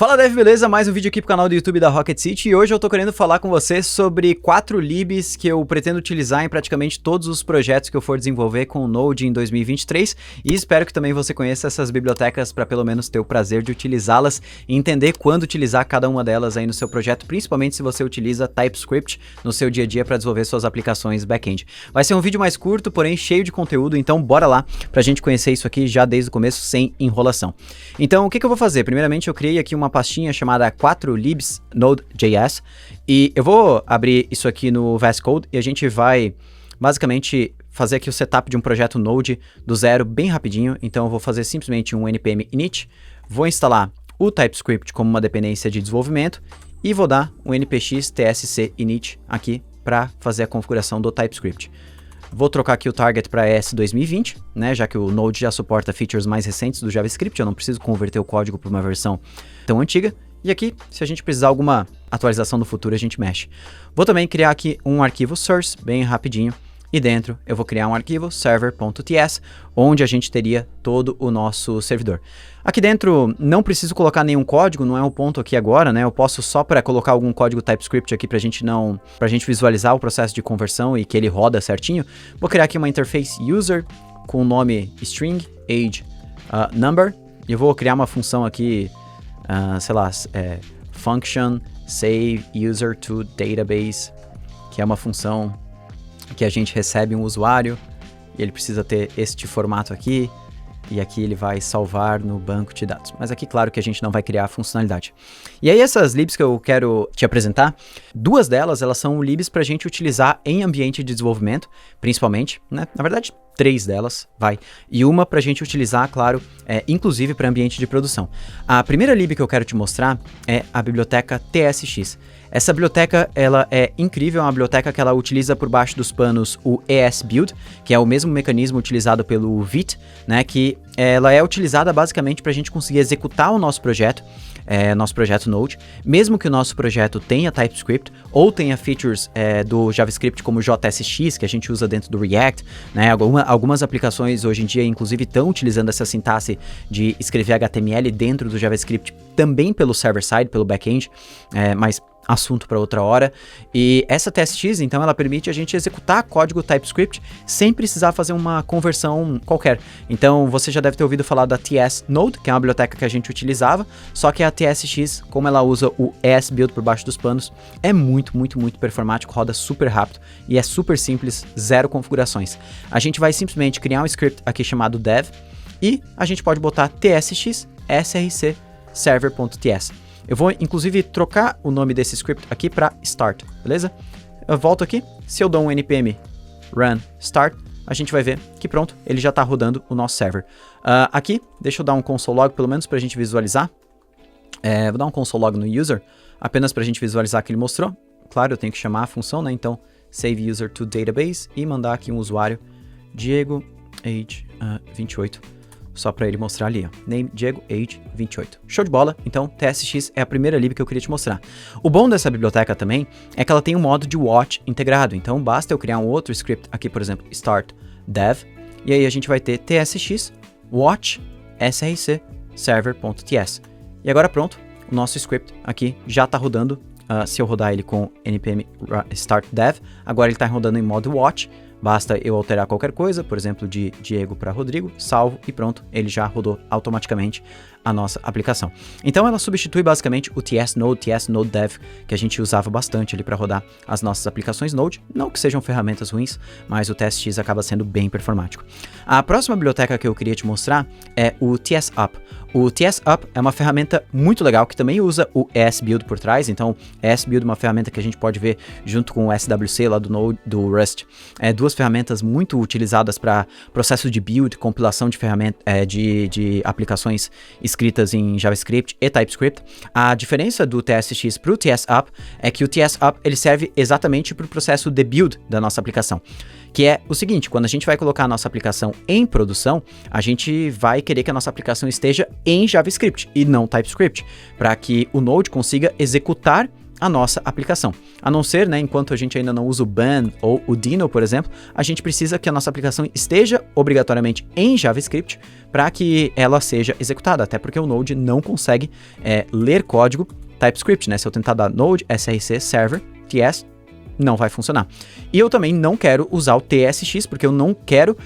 Fala Dev, beleza? Mais um vídeo aqui pro canal do YouTube da Rocket City e hoje eu tô querendo falar com você sobre 4 libs que eu pretendo utilizar em praticamente todos os projetos que eu for desenvolver com o Node em 2023 e espero que também você conheça essas bibliotecas para pelo menos ter o prazer de utilizá-las e entender quando utilizar cada uma delas aí no seu projeto, principalmente se você utiliza TypeScript no seu dia a dia para desenvolver suas aplicações back-end. Vai ser um vídeo mais curto, porém cheio de conteúdo, então bora lá pra gente conhecer isso aqui já desde o começo sem enrolação. Então o que eu vou fazer? Primeiramente eu criei aqui uma pastinha chamada 4libs Node.js e eu vou abrir isso aqui no VS Code e a gente vai basicamente fazer aqui o setup de um projeto Node do zero bem rapidinho. Então eu vou fazer simplesmente um npm init, vou instalar o TypeScript como uma dependência de desenvolvimento e vou dar um npx tsc init aqui para fazer a configuração do TypeScript. Vou trocar aqui o target para ES 2020, né, já que o Node já suporta features mais recentes do JavaScript, eu não preciso converter o código para uma versão tão antiga. E aqui, se a gente precisar alguma atualização no futuro, a gente mexe. Vou também criar aqui um arquivo source, bem rapidinho, e dentro eu vou criar um arquivo server.ts, onde a gente teria todo o nosso servidor. Aqui dentro não preciso colocar nenhum código, não é um ponto aqui agora, né? Eu posso só para colocar algum código TypeScript aqui pra gente visualizar o processo de conversão e que ele roda certinho. Vou criar aqui uma interface user com o nome string age number e eu vou criar uma função aqui, sei lá, function save user to database, que é uma função que a gente recebe um usuário e ele precisa ter este formato aqui e aqui ele vai salvar no banco de dados. Mas aqui, claro que a gente não vai criar a funcionalidade. E aí essas libs que eu quero te apresentar, duas delas, elas são libs para a gente utilizar em ambiente de desenvolvimento, principalmente, né? Na verdade, 3 delas, vai. E uma para a gente utilizar, claro, inclusive para ambiente de produção. A primeira lib que eu quero te mostrar é a biblioteca TSX. Essa biblioteca, ela é incrível, é uma biblioteca que ela utiliza por baixo dos panos o ESBuild, que é o mesmo mecanismo utilizado pelo Vite, né, que ela é utilizada basicamente para a gente conseguir executar o nosso projeto Node, mesmo que o nosso projeto tenha TypeScript ou tenha features do JavaScript como JSX, que a gente usa dentro do React, né, algumas aplicações hoje em dia inclusive estão utilizando essa sintaxe de escrever HTML dentro do JavaScript também pelo server-side, pelo back-end, mas assunto para outra hora. E essa TSX, então, ela permite a gente executar código TypeScript sem precisar fazer uma conversão qualquer. Então, você já deve ter ouvido falar da TS Node, que é uma biblioteca que a gente utilizava, só que a TSX, como ela usa o ESBuild por baixo dos panos, é muito performático, roda super rápido e é super simples, zero configurações. A gente vai simplesmente criar um script aqui chamado dev e a gente pode botar tsx src server.ts. Eu vou, inclusive, trocar o nome desse script aqui para start, beleza? Eu volto aqui, se eu dou um npm run start, a gente vai ver que pronto, ele já está rodando o nosso server. Aqui, deixa eu dar um console log pelo menos para a gente visualizar. Vou dar um console log no user, apenas para a gente visualizar que ele mostrou. Claro, eu tenho que chamar a função, né? Então, save user to database e mandar aqui um usuário, Diego age 28. Só para ele mostrar ali, ó. Name Diego age 28. Show de bola. Então, TSX é a primeira lib que eu queria te mostrar. O bom dessa biblioteca também é que ela tem um modo de watch integrado. Então, basta eu criar um outro script aqui, por exemplo, start dev. E aí a gente vai ter tsx watch src server.ts. E agora pronto, o nosso script aqui já está rodando. Se eu rodar ele com npm start dev, agora ele está rodando em modo watch. Basta eu alterar qualquer coisa, por exemplo, de Diego para Rodrigo, salvo e pronto, ele já rodou automaticamente a nossa aplicação. Então ela substitui basicamente o TS Node Dev, que a gente usava bastante ali para rodar as nossas aplicações Node, não que sejam ferramentas ruins, mas o TSX acaba sendo bem performático. A próxima biblioteca que eu queria te mostrar é o TSUp. O TSUp é uma ferramenta muito legal que também usa o ESBuild por trás, então ESBuild é uma ferramenta que a gente pode ver junto com o SWC lá do Node, do Rust. Duas ferramentas muito utilizadas para processo de build, compilação de de aplicações escritas em JavaScript e TypeScript. A diferença do TSX para o TSUp é que o TSUp ele serve exatamente para o processo de build da nossa aplicação. Que é o seguinte, quando a gente vai colocar a nossa aplicação em produção, a gente vai querer que a nossa aplicação esteja em JavaScript e não TypeScript, para que o Node consiga executar a nossa aplicação. A não ser, né, enquanto a gente ainda não usa o ban ou o Dino, por exemplo, a gente precisa que a nossa aplicação esteja obrigatoriamente em JavaScript para que ela seja executada, até porque o Node não consegue ler código TypeScript, né? Se eu tentar dar Node src server ts, não vai funcionar. E eu também não quero usar o TSX, porque eu não quero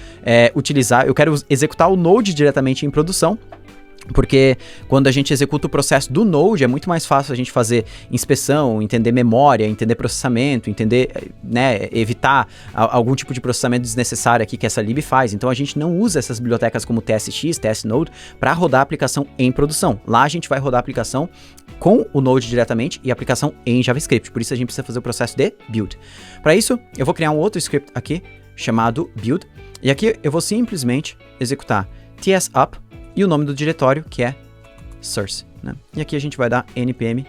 eu quero executar o Node diretamente em produção, porque quando a gente executa o processo do Node, é muito mais fácil a gente fazer inspeção, entender memória, entender processamento, entender, né, evitar algum tipo de processamento desnecessário aqui que essa lib faz. Então a gente não usa essas bibliotecas como TSX, TSNode para rodar a aplicação em produção. Lá a gente vai rodar a aplicação com o Node diretamente e a aplicação em JavaScript. Por isso a gente precisa fazer o processo de build. Para isso, eu vou criar um outro script aqui chamado build. E aqui eu vou simplesmente executar tsup e o nome do diretório, que é source, né? E aqui a gente vai dar npm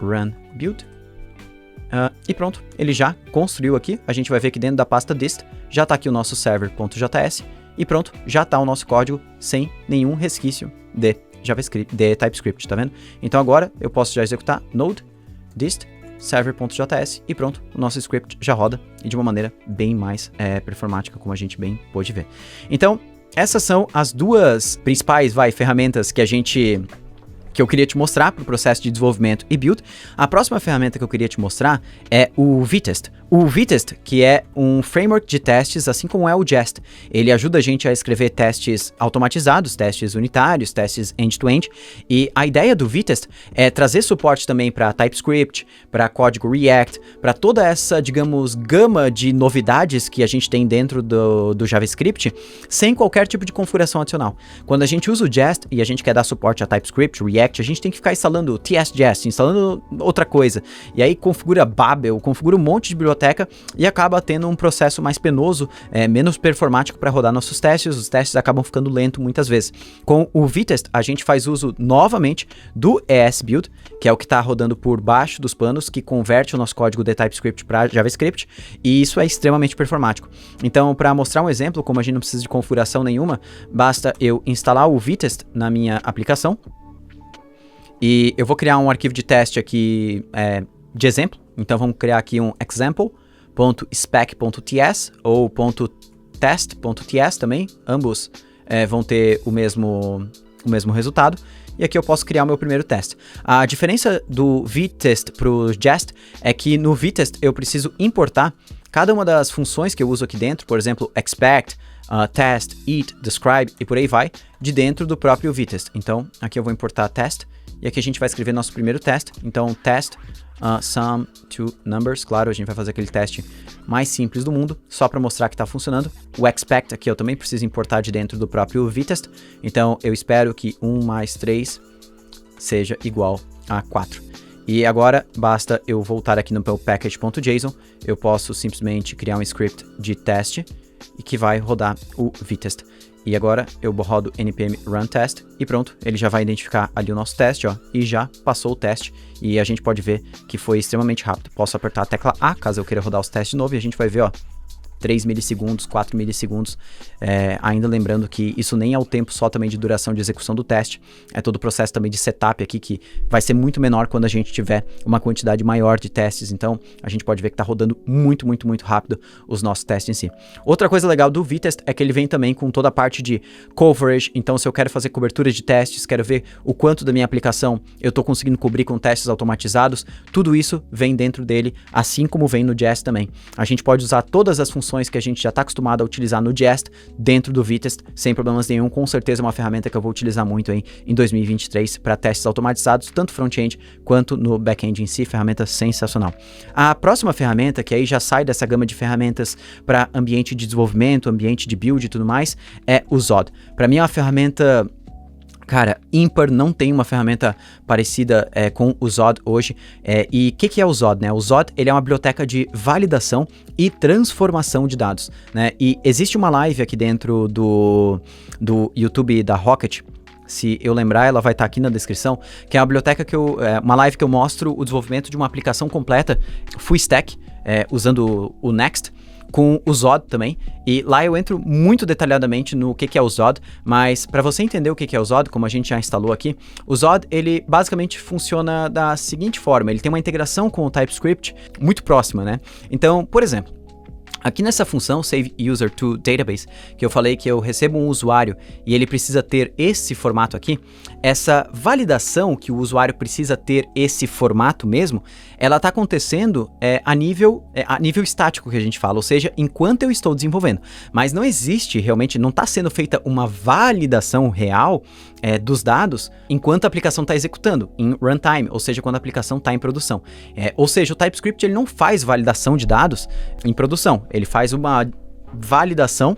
run build. E pronto, ele já construiu aqui. A gente vai ver que dentro da pasta dist já está aqui o nosso server.js. E pronto, já está o nosso código sem nenhum resquício de JavaScript, de TypeScript, tá vendo? Então agora eu posso já executar node dist server.js e pronto, o nosso script já roda e de uma maneira bem mais performática, como a gente bem pôde ver. Então, essas são as duas principais ferramentas que eu queria te mostrar para o processo de desenvolvimento e build. A próxima ferramenta que eu queria te mostrar é o Vitest. O Vitest, que é um framework de testes, assim como é o Jest. Ele ajuda a gente a escrever testes automatizados, testes unitários, testes end-to-end. E a ideia do Vitest é trazer suporte também para TypeScript, para código React, para toda essa, digamos, gama de novidades que a gente tem dentro do JavaScript, sem qualquer tipo de configuração adicional. Quando a gente usa o Jest e a gente quer dar suporte a TypeScript, React, a gente tem que ficar instalando TS-Jest, instalando outra coisa. E aí configura Babel, configura um monte de biblioteca e acaba tendo um processo mais penoso, menos performático para rodar nossos testes. Os testes acabam ficando lentos muitas vezes. Com o Vitest, a gente faz uso novamente do ESBuild, que é o que está rodando por baixo dos panos, que converte o nosso código de TypeScript para JavaScript, e isso é extremamente performático. Então, para mostrar um exemplo, como a gente não precisa de configuração nenhuma, basta eu instalar o Vitest na minha aplicação, e eu vou criar um arquivo de teste aqui de exemplo. Então vamos criar aqui um example.spec.ts ou .test.ts também. Ambos vão ter o mesmo resultado. E aqui eu posso criar o meu primeiro teste. A diferença do Vitest para o Jest é que no Vitest eu preciso importar cada uma das funções que eu uso aqui dentro, por exemplo, expect, test, eat, describe e por aí vai, de dentro do próprio Vitest. Então aqui eu vou importar test. E aqui a gente vai escrever nosso primeiro teste. Então, test sum to numbers. Claro, a gente vai fazer aquele teste mais simples do mundo, só para mostrar que está funcionando. O expect aqui eu também preciso importar de dentro do próprio Vitest. Então, eu espero que 1 mais 3 seja igual a 4. E agora, basta eu voltar aqui no meu package.json. Eu posso simplesmente criar um script de teste e que vai rodar o Vitest. E agora eu rodo npm run test e pronto, ele já vai identificar ali o nosso teste, ó, e já passou o teste. E a gente pode ver que foi extremamente rápido. Posso apertar a tecla A caso eu queira rodar os testes de novo e a gente vai ver, ó, 3 milissegundos, 4 milissegundos, ainda lembrando que isso nem é o tempo só também de duração de execução do teste, é todo o processo também de setup aqui que vai ser muito menor quando a gente tiver uma quantidade maior de testes. Então a gente pode ver que está rodando muito, muito, muito rápido os nossos testes em si. Outra coisa legal do Vitest é que ele vem também com toda a parte de coverage. Então se eu quero fazer cobertura de testes, quero ver o quanto da minha aplicação eu estou conseguindo cobrir com testes automatizados, tudo isso vem dentro dele, assim como vem no Jest também. A gente pode usar todas as funções que a gente já está acostumado a utilizar no Jest dentro do Vitest, sem problemas nenhum. Com certeza é uma ferramenta que eu vou utilizar muito em 2023 para testes automatizados, tanto front-end quanto no back-end em si. Ferramenta sensacional. A próxima ferramenta, que aí já sai dessa gama de ferramentas para ambiente de desenvolvimento, ambiente de build e tudo mais, é o Zod. Para mim é uma ferramenta... Cara, ímpar, não tem uma ferramenta parecida com o Zod hoje. E o que é o Zod, né? O Zod, ele é uma biblioteca de validação e transformação de dados, né? E existe uma live aqui dentro do YouTube da Rocket. Se eu lembrar, ela vai estar aqui na descrição, que é uma biblioteca uma live que eu mostro o desenvolvimento de uma aplicação completa full stack, usando o Next, com o Zod também, e lá eu entro muito detalhadamente no que é o Zod, mas para você entender o que é o Zod, como a gente já instalou aqui, o Zod, ele basicamente funciona da seguinte forma, ele tem uma integração com o TypeScript muito próxima, né? Então, por exemplo, aqui nessa função Save User to Database, que eu falei que eu recebo um usuário e ele precisa ter esse formato aqui, essa validação que o usuário precisa ter esse formato mesmo, ela está acontecendo a nível estático que a gente fala, ou seja, enquanto eu estou desenvolvendo. Mas não existe realmente, não está sendo feita uma validação real dos dados enquanto a aplicação está executando, em runtime, ou seja, quando a aplicação está em produção. Ou seja, o TypeScript ele não faz validação de dados em produção, ele faz uma validação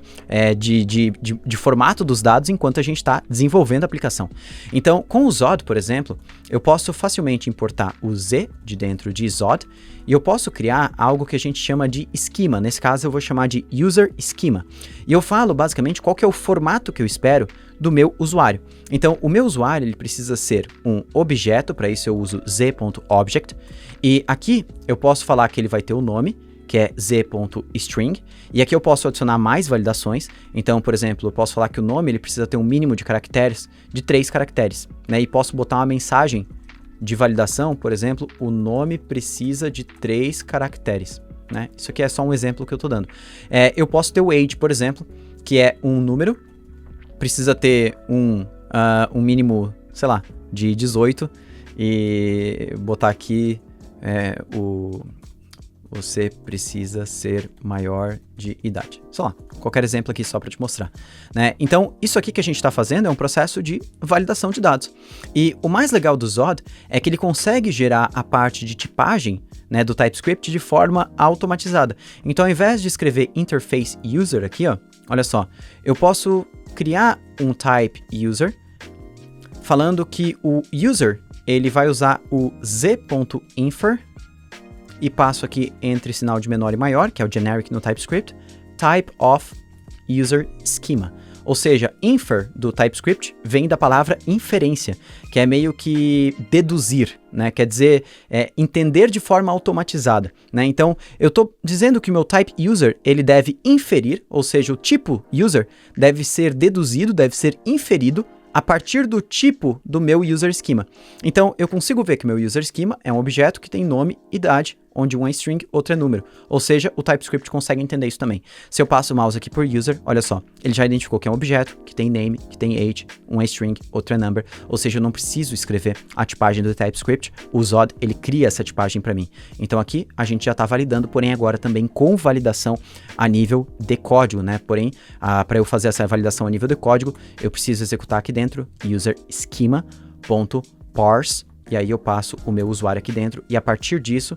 de formato dos dados enquanto a gente está desenvolvendo a aplicação. Então, com o Zod, por exemplo, eu posso facilmente importar o Z de dentro de Zod e eu posso criar algo que a gente chama de esquema. Nesse caso, eu vou chamar de User Schema. E eu falo, basicamente, qual que é o formato que eu espero do meu usuário. Então, o meu usuário ele precisa ser um objeto, para isso eu uso z.object, e aqui eu posso falar que ele vai ter o nome, que é z.string, e aqui eu posso adicionar mais validações. Então, por exemplo, eu posso falar que o nome ele precisa ter um mínimo de caracteres de 3 caracteres, né? E posso botar uma mensagem de validação, por exemplo, o nome precisa de 3 caracteres, né? Isso aqui é só um exemplo que eu estou dando. Eu posso ter o age, por exemplo, que é um número, precisa ter um mínimo, sei lá, de 18, e botar aqui você precisa ser maior de idade. Sei lá, qualquer exemplo aqui só para te mostrar, né? Então, isso aqui que a gente está fazendo é um processo de validação de dados. E o mais legal do Zod é que ele consegue gerar a parte de tipagem, né, do TypeScript de forma automatizada. Então, ao invés de escrever interface user aqui, ó, olha só, eu posso criar um type user falando que o user ele vai usar o z.infer e passo aqui entre sinal de menor e maior, que é o generic no TypeScript, type of user schema. Ou seja, infer do TypeScript vem da palavra inferência, que é meio que deduzir, né? Quer dizer, entender de forma automatizada, né? Então, eu estou dizendo que o meu type user, ele deve inferir, ou seja, o tipo user deve ser deduzido, deve ser inferido a partir do tipo do meu user schema. Então, eu consigo ver que meu user schema é um objeto que tem nome, idade, onde um é string, outro é número. Ou seja, o TypeScript consegue entender isso também. Se eu passo o mouse aqui por user, olha só, ele já identificou que é um objeto, que tem name, que tem age, um é string, outro é number. Ou seja, eu não preciso escrever a tipagem do TypeScript, o Zod, ele cria essa tipagem para mim. Então aqui a gente já está validando, porém agora também com validação a nível de código, né? Porém, para eu fazer essa validação a nível de código, eu preciso executar aqui dentro user schema.parse, e aí eu passo o meu usuário aqui dentro, e a partir disso,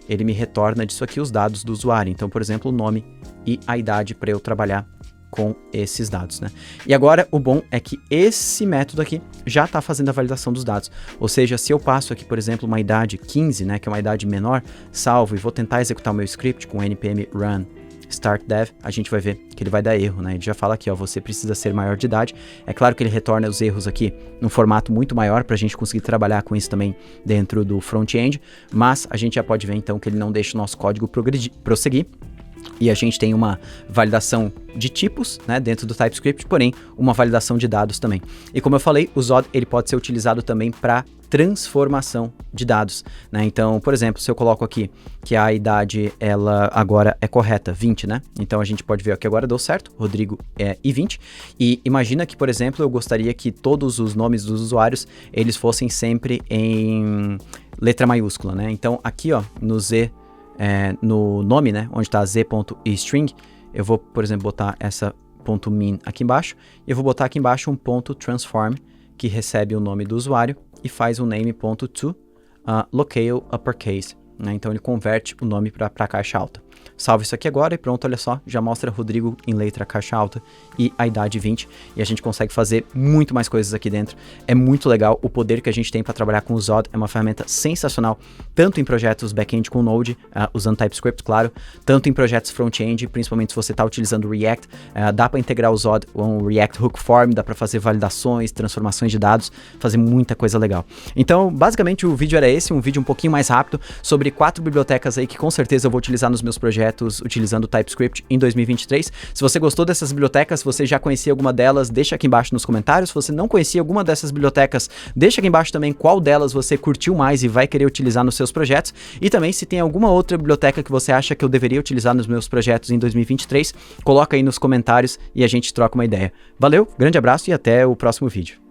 ele me retorna disso aqui os dados do usuário. Então, por exemplo, o nome e a idade para eu trabalhar com esses dados, né? E agora, o bom é que esse método aqui já está fazendo a validação dos dados. Ou seja, se eu passo aqui, por exemplo, uma idade 15, né, que é uma idade menor, salvo e vou tentar executar o meu script com npm run start dev, a gente vai ver que ele vai dar erro, né? Ele já fala aqui, ó, você precisa ser maior de idade. É claro que ele retorna os erros aqui num formato muito maior para a gente conseguir trabalhar com isso também dentro do front-end, mas a gente já pode ver então que ele não deixa o nosso código prosseguir. E a gente tem uma validação de tipos, né, dentro do TypeScript, porém uma validação de dados também. E como eu falei, o Zod ele pode ser utilizado também para transformação de dados, né? Então, por exemplo, se eu coloco aqui que a idade ela agora é correta, 20, né? Então a gente pode ver que agora deu certo, Rodrigo e 20. E imagina que, por exemplo, eu gostaria que todos os nomes dos usuários eles fossem sempre em letra maiúscula, né? Então aqui, ó, no Z no nome, né, onde está z.string, eu vou, por exemplo, botar essa .min aqui embaixo, e eu vou botar aqui embaixo um .transform, que recebe o nome do usuário, e faz um name.to locale uppercase, né, então ele converte o nome para caixa alta. Salve isso aqui agora e pronto, olha só, já mostra Rodrigo em letra caixa alta e a idade 20, e a gente consegue fazer muito mais coisas aqui dentro. É muito legal o poder que a gente tem para trabalhar com o Zod, é uma ferramenta sensacional, tanto em projetos back-end com Node, usando TypeScript, claro, tanto em projetos front-end, principalmente se você está utilizando React, dá para integrar o Zod com o React Hook Form, dá para fazer validações, transformações de dados, fazer muita coisa legal. Então, basicamente o vídeo era esse, um vídeo um pouquinho mais rápido, sobre 4 bibliotecas aí que com certeza eu vou utilizar nos meus projetos, projetos utilizando TypeScript em 2023. Se você gostou dessas bibliotecas, se você já conhecia alguma delas, deixa aqui embaixo nos comentários. Se você não conhecia alguma dessas bibliotecas, deixa aqui embaixo também qual delas você curtiu mais e vai querer utilizar nos seus projetos. E também se tem alguma outra biblioteca que você acha que eu deveria utilizar nos meus projetos em 2023, coloca aí nos comentários e a gente troca uma ideia. Valeu, grande abraço e até o próximo vídeo.